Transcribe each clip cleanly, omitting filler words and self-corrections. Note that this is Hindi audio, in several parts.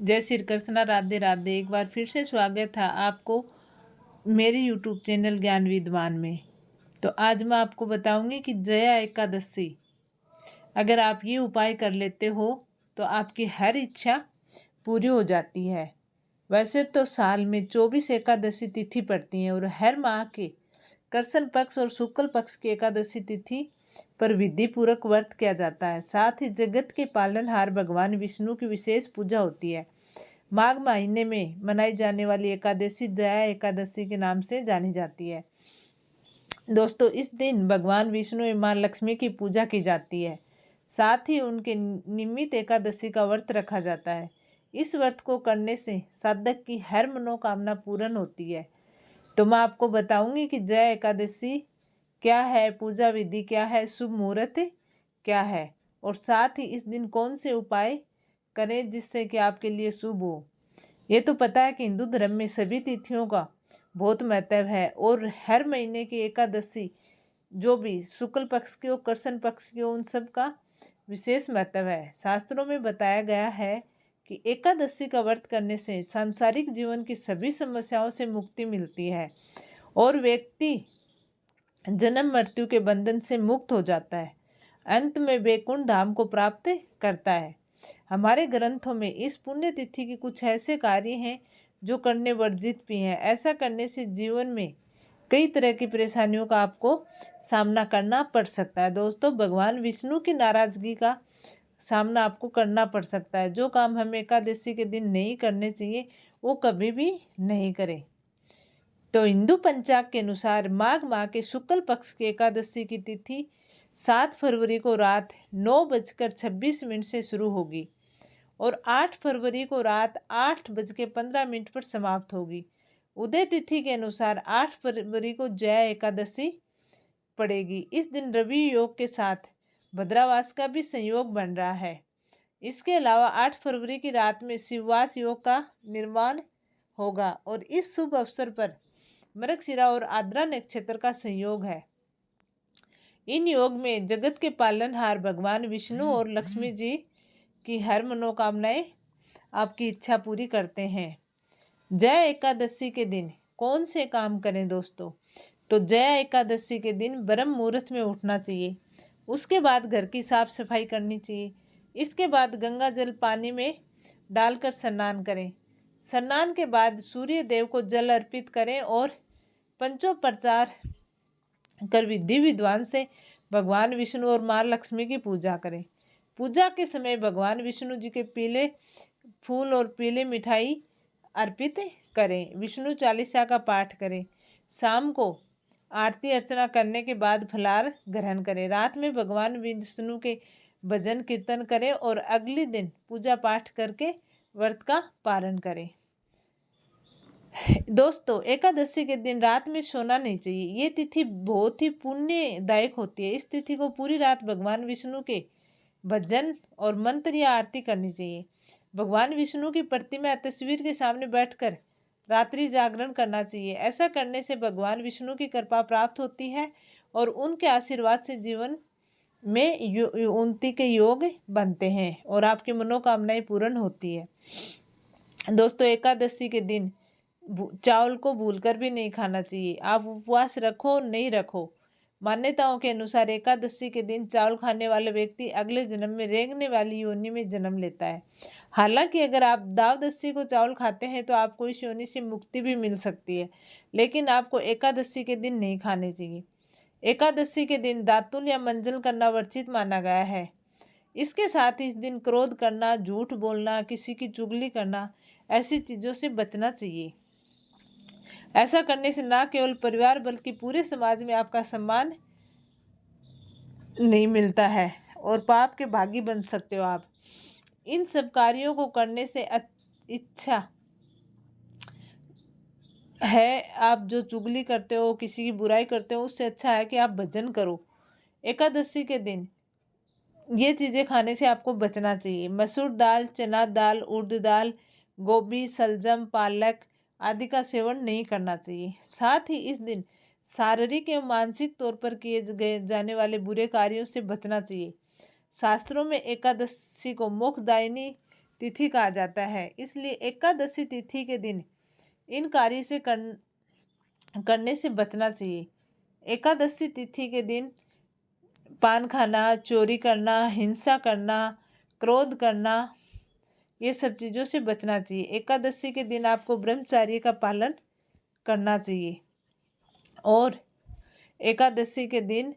जय श्री कृष्णा, राधे राधे। एक बार फिर से स्वागत है आपको मेरे यूट्यूब चैनल ज्ञान विद्वान में। तो आज मैं आपको बताऊंगी कि जया एकादशी अगर आप ये उपाय कर लेते हो तो आपकी हर इच्छा पूरी हो जाती है। वैसे तो साल में 24 एकादशी तिथि पड़ती है और हर माह के कृष्ण पक्ष और शुक्ल पक्ष की एकादशी तिथि पर विधि पूर्वक व्रत किया जाता है। साथ ही जगत के पालनहार भगवान विष्णु की विशेष पूजा होती है। माघ महीने में मनाई जाने वाली एकादशी जया एकादशी के नाम से जानी जाती है। दोस्तों, इस दिन भगवान विष्णु एवं मां लक्ष्मी की पूजा की जाती है। साथ ही उनके निमित्त एकादशी का व्रत रखा जाता है। इस व्रत को करने से साधक की हर मनोकामना पूर्ण होती है। तो मैं आपको बताऊंगी कि जया एकादशी क्या है, पूजा विधि क्या है, शुभ मुहूर्त क्या है और साथ ही इस दिन कौन से उपाय करें जिससे कि आपके लिए शुभ हो। ये तो पता है कि हिंदू धर्म में सभी तिथियों का बहुत महत्व है और हर महीने की एकादशी जो भी शुक्ल पक्ष की हो, कृष्ण पक्ष की हो, उन सब का विशेष महत्व है। शास्त्रों में बताया गया है कि एकादशी का व्रत करने से सांसारिक जीवन की सभी समस्याओं से मुक्ति मिलती है और व्यक्ति जन्म मृत्यु के बंधन से मुक्त हो जाता है। अंत में वैकुंठ धाम को प्राप्त करता है। हमारे ग्रंथों में इस पुण्य तिथि के कुछ ऐसे कार्य हैं जो करने वर्जित भी हैं। ऐसा करने से जीवन में कई तरह की परेशानियों का आपको सामना करना पड़ सकता है। दोस्तों, भगवान विष्णु की नाराजगी का सामना आपको करना पड़ सकता है। जो काम हमें एकादशी के दिन नहीं करने चाहिए वो कभी भी नहीं करें। तो हिंदू पंचांग के अनुसार माघ माह के शुक्ल पक्ष की एकादशी की तिथि 7 फरवरी को रात 9:26 से शुरू होगी और 8 फरवरी को रात 8:15 पर समाप्त होगी। उदय तिथि के अनुसार 8 फरवरी को जया एकादशी पड़ेगी। इस दिन रवि योग के साथ भद्रावास का भी संयोग बन रहा है। इसके अलावा 8 फरवरी की रात में शिववास योग का निर्माण होगा और इस शुभ अवसर पर मृगशिरा और आद्रा नक्षत्र का संयोग है। इन योग में जगत के पालनहार भगवान विष्णु और लक्ष्मी जी की हर मनोकामनाएं आपकी इच्छा पूरी करते हैं। जया एकादशी के दिन कौन से काम करें दोस्तों? तो जया एकादशी के दिन ब्रह्म मुहूर्त में उठना चाहिए। उसके बाद घर की साफ सफाई करनी चाहिए। इसके बाद गंगा जल पानी में डालकर स्नान करें। स्नान के बाद सूर्य देव को जल अर्पित करें और पंचोपचार कर विधि विद्वान से भगवान विष्णु और मां लक्ष्मी की पूजा करें। पूजा के समय भगवान विष्णु जी के पीले फूल और पीले मिठाई अर्पित करें। विष्णु चालीसा का पाठ करें। शाम को आरती अर्चना करने के बाद फलाहार ग्रहण करें। रात में भगवान विष्णु के भजन कीर्तन करें और अगले दिन पूजा पाठ करके व्रत का पालन करें। दोस्तों, एकादशी के दिन रात में सोना नहीं चाहिए। ये तिथि बहुत ही पुण्यदायक होती है। इस तिथि को पूरी रात भगवान विष्णु के भजन और मंत्र या आरती करनी चाहिए। भगवान विष्णु की प्रतिमा या तस्वीर के सामने बैठकर रात्रि जागरण करना चाहिए। ऐसा करने से भगवान विष्णु की कृपा प्राप्त होती है और उनके आशीर्वाद से जीवन में उन्नति के योग बनते हैं और आपकी मनोकामनाएं पूर्ण होती है। दोस्तों, एकादशी के दिन चावल को भूलकर भी नहीं खाना चाहिए। आप उपवास रखो नहीं रखो, मान्यताओं के अनुसार एकादशी के दिन चावल खाने वाला व्यक्ति अगले जन्म में रेंगने वाली योनि में जन्म लेता है। हालांकि अगर आप द्वादशी को चावल खाते हैं तो आपको इस योनि से मुक्ति भी मिल सकती है, लेकिन आपको एकादशी के दिन नहीं खाने चाहिए। एकादशी के दिन दातुन या मंजन करना वर्जित माना गया है। इसके साथ ही इस दिन क्रोध करना, झूठ बोलना, किसी की चुगली करना, ऐसी चीज़ों से बचना चाहिए। ऐसा करने से न केवल परिवार बल्कि पूरे समाज में आपका सम्मान नहीं मिलता है और पाप के भागी बन सकते हो आप। इन सब कार्यों को करने से इच्छा है, आप जो चुगली करते हो, किसी की बुराई करते हो, उससे अच्छा है कि आप भजन करो। एकादशी के दिन ये चीज़ें खाने से आपको बचना चाहिए। मसूर दाल, चना दाल, उड़द दाल, गोभी, सलजम, पालक आदि का सेवन नहीं करना चाहिए। साथ ही इस दिन शारीरिक एवं मानसिक तौर पर किए गए जाने वाले बुरे कार्यों से बचना चाहिए। शास्त्रों में एकादशी को मोक्षदायिनी तिथि कहा जाता है। इसलिए एकादशी तिथि के दिन इन कार्य से करने से बचना चाहिए। एकादशी तिथि के दिन पान खाना, चोरी करना, हिंसा करना, क्रोध करना, ये सब चीज़ों से बचना चाहिए। एकादशी के दिन आपको ब्रह्मचर्य का पालन करना चाहिए और एकादशी के दिन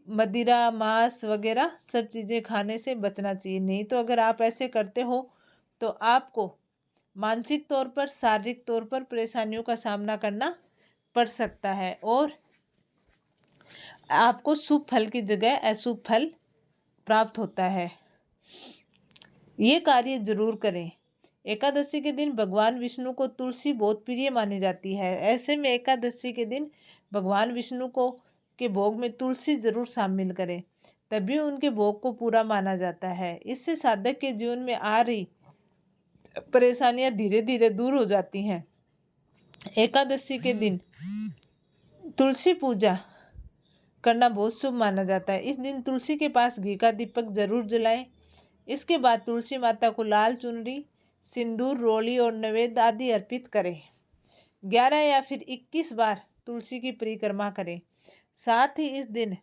मदिरा, मांस वगैरह सब चीज़ें खाने से बचना चाहिए। नहीं तो अगर आप ऐसे करते हो तो आपको मानसिक तौर पर, शारीरिक तौर पर परेशानियों का सामना करना पड़ सकता है और आपको शुभ फल की जगह अशुभ फल प्राप्त होता है। ये कार्य जरूर करें। एकादशी के दिन भगवान विष्णु को तुलसी बहुत प्रिय मानी जाती है। ऐसे में एकादशी के दिन भगवान विष्णु को के भोग में तुलसी जरूर शामिल करें, तभी उनके भोग को पूरा माना जाता है। इससे साधक के जीवन में आ रही परेशानियां धीरे धीरे दूर हो जाती हैं। एकादशी के दिन तुलसी पूजा करना बहुत शुभ माना जाता है। इस दिन तुलसी के पास घी का दीपक जरूर जलाएं। इसके बाद तुलसी माता को लाल चुनरी, सिंदूर, रोली और नैवेद्य आदि अर्पित करें। 11 या फिर 21 बार तुलसी की परिक्रमा करें। साथ ही इस दिन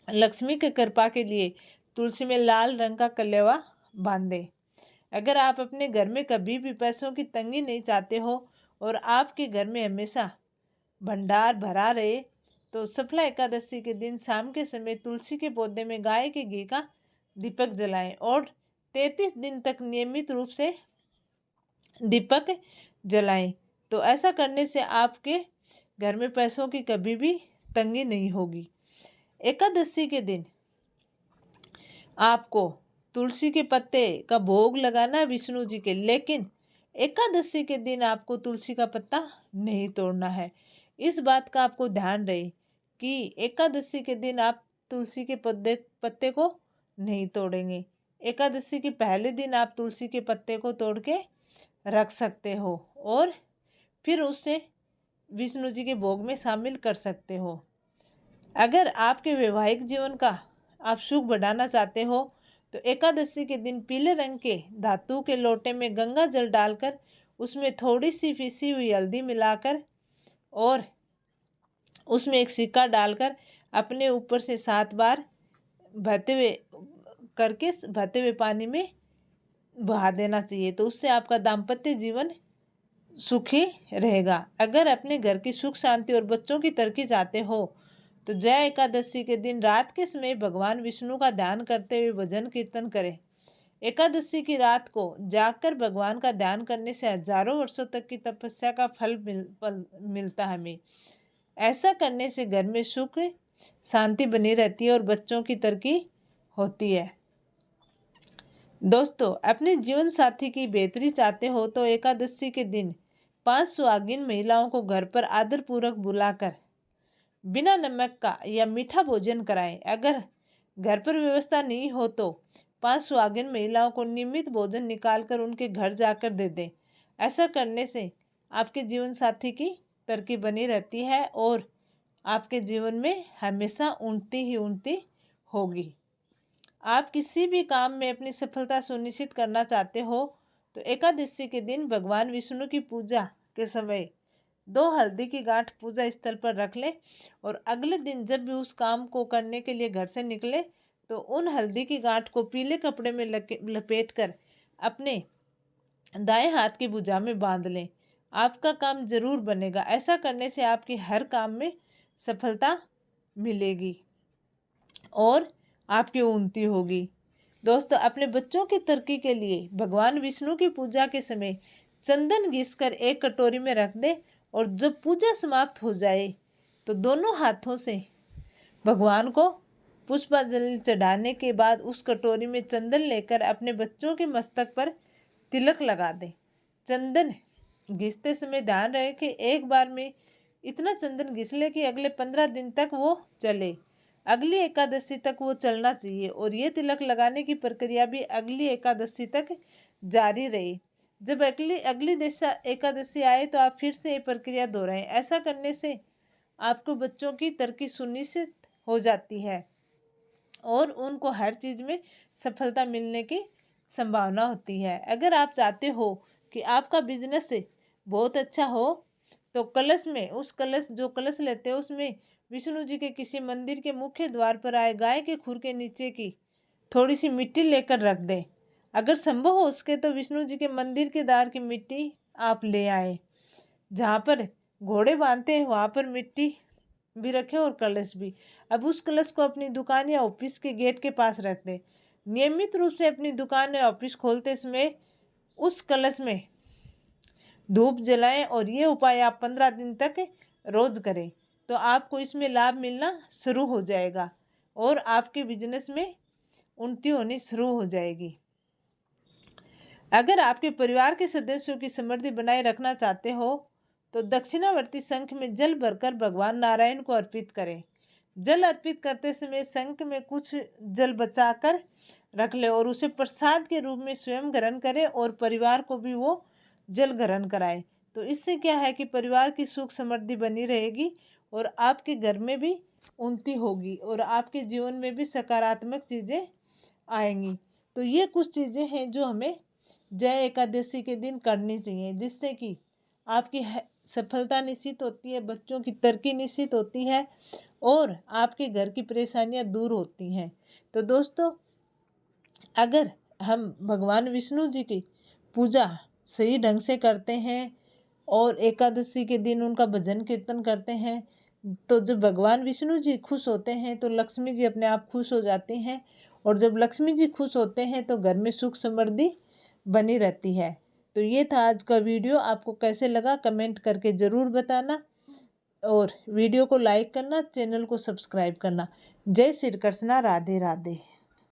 लक्ष्मी की कृपा के लिए तुलसी में लाल रंग का कलेवा बांधें। अगर आप अपने घर में कभी भी पैसों की तंगी नहीं चाहते हो और आपके घर में हमेशा भंडार भरा रहे, तो सफला एकादशी के दिन शाम के समय तुलसी के पौधे में गाय के घी का दीपक जलाएं और 33 दिन तक नियमित रूप से दीपक जलाएं। तो ऐसा करने से आपके घर में पैसों की कभी भी तंगी नहीं होगी। एकादशी के दिन आपको तुलसी के पत्ते का भोग लगाना है विष्णु जी के, लेकिन एकादशी के दिन आपको तुलसी का पत्ता नहीं तोड़ना है। इस बात का आपको ध्यान रहे कि एकादशी के दिन आप तुलसी के पत्ते को नहीं तोड़ेंगे। एकादशी के पहले दिन आप तुलसी के पत्ते को तोड़ के रख सकते हो और फिर उसे विष्णु जी के भोग में शामिल कर सकते हो। अगर आपके वैवाहिक जीवन का आप सुख बढ़ाना चाहते हो तो एकादशी के दिन पीले रंग के धातु के लोटे में गंगा जल डालकर उसमें थोड़ी सी पिसी हुई हल्दी मिलाकर और उसमें एक सिक्का डालकर अपने ऊपर से 7 बार बहते हुए पानी में बहा देना चाहिए। तो उससे आपका दाम्पत्य जीवन सुखी रहेगा। अगर अपने घर की सुख शांति और बच्चों की तरक्की चाहते हो तो जय एकादशी के दिन रात के समय भगवान विष्णु का ध्यान करते हुए भजन कीर्तन करें। एकादशी की रात को जागकर भगवान का ध्यान करने से हजारों वर्षों तक की तपस्या का फल मिलता है हमें। ऐसा करने से घर में सुख शांति बनी रहती है और बच्चों की तरक्की होती है। दोस्तों, अपने जीवन साथी की बेहतरी चाहते हो तो एकादशी के दिन 5 सुहागिन महिलाओं को घर पर आदरपूर्वक बुलाकर बिना नमक का या मीठा भोजन कराएं। अगर घर पर व्यवस्था नहीं हो तो 5 सुहागिन महिलाओं को नियमित भोजन निकालकर उनके घर जाकर दे दें। ऐसा करने से आपके जीवन साथी की तरक्की बनी रहती है और आपके जीवन में हमेशा उन्नति ही उन्नति होगी। आप किसी भी काम में अपनी सफलता सुनिश्चित करना चाहते हो तो एकादशी के दिन भगवान विष्णु की पूजा के समय 2 हल्दी की गांठ पूजा स्थल पर रख लें और अगले दिन जब भी उस काम को करने के लिए घर से निकले तो उन हल्दी की गांठ को पीले कपड़े में लपेट कर अपने दाएं हाथ की भुजा में बांध लें। आपका काम जरूर बनेगा। ऐसा करने से आपकी हर काम में सफलता मिलेगी और आपकी उन्नति होगी। दोस्तों, अपने बच्चों की तरक्की के लिए भगवान विष्णु की पूजा के समय चंदन घिसकर एक कटोरी में रख दे और जब पूजा समाप्त हो जाए तो दोनों हाथों से भगवान को पुष्पांजलि चढ़ाने के बाद उस कटोरी में चंदन लेकर अपने बच्चों के मस्तक पर तिलक लगा दें। चंदन घिसते समय ध्यान रहे कि एक बार में इतना चंदन घिस ले कि अगले 15 दिन तक वो चले। अगली एकादशी तक वो चलना चाहिए और ये तिलक लगाने की प्रक्रिया भी अगली एकादशी तक जारी रहे। जब अगली एकादशी आए तो आप फिर से ये प्रक्रिया दोहराएं। ऐसा करने से आपको बच्चों की तरक्की सुनिश्चित हो जाती है और उनको हर चीज़ में सफलता मिलने की संभावना होती है। अगर आप चाहते हो कि आपका बिजनेस बहुत अच्छा हो तो कलश में, उस कलश जो कलश लेते हैं उसमें विष्णु जी के किसी मंदिर के मुख्य द्वार पर आए गाय के खुर के नीचे की थोड़ी सी मिट्टी लेकर रख दें। अगर संभव हो उसके तो विष्णु जी के मंदिर के द्वार की मिट्टी आप ले आए। जहाँ पर घोड़े बांधते हैं वहाँ पर मिट्टी भी रखें और कलश भी। अब उस कलश को अपनी दुकान या ऑफिस के गेट के पास रख दें। नियमित रूप से अपनी दुकान या ऑफिस खोलते समय उस कलश में धूप जलाएं और ये उपाय आप 15 दिन तक रोज करें तो आपको इसमें लाभ मिलना शुरू हो जाएगा और आपके बिजनेस में उन्नति होनी शुरू हो जाएगी। अगर आपके परिवार के सदस्यों की समृद्धि बनाए रखना चाहते हो तो दक्षिणावर्ती शंख में जल भरकर भगवान नारायण को अर्पित करें। जल अर्पित करते समय शंख में कुछ जल बचाकर रख ले और उसे प्रसाद के रूप में स्वयं ग्रहण करें और परिवार को भी वो जल ग्रहण कराए। तो इससे क्या है कि परिवार की सुख समृद्धि बनी रहेगी और आपके घर में भी उन्नति होगी और आपके जीवन में भी सकारात्मक चीज़ें आएंगी। तो ये कुछ चीज़ें हैं जो हमें जय एकादशी के दिन करनी चाहिए, जिससे कि आपकी सफलता निश्चित होती है, बच्चों की तरक्की निश्चित होती है और आपके घर की परेशानियां दूर होती हैं। तो दोस्तों, अगर हम भगवान विष्णु जी की पूजा सही ढंग से करते हैं और एकादशी के दिन उनका भजन कीर्तन करते हैं तो जब भगवान विष्णु जी खुश होते हैं तो लक्ष्मी जी अपने आप खुश हो जाती हैं और जब लक्ष्मी जी खुश होते हैं तो घर में सुख समृद्धि बनी रहती है। तो ये था आज का वीडियो। आपको कैसे लगा कमेंट करके ज़रूर बताना और वीडियो को लाइक करना, चैनल को सब्सक्राइब करना। जय श्री कृष्णा, राधे राधे।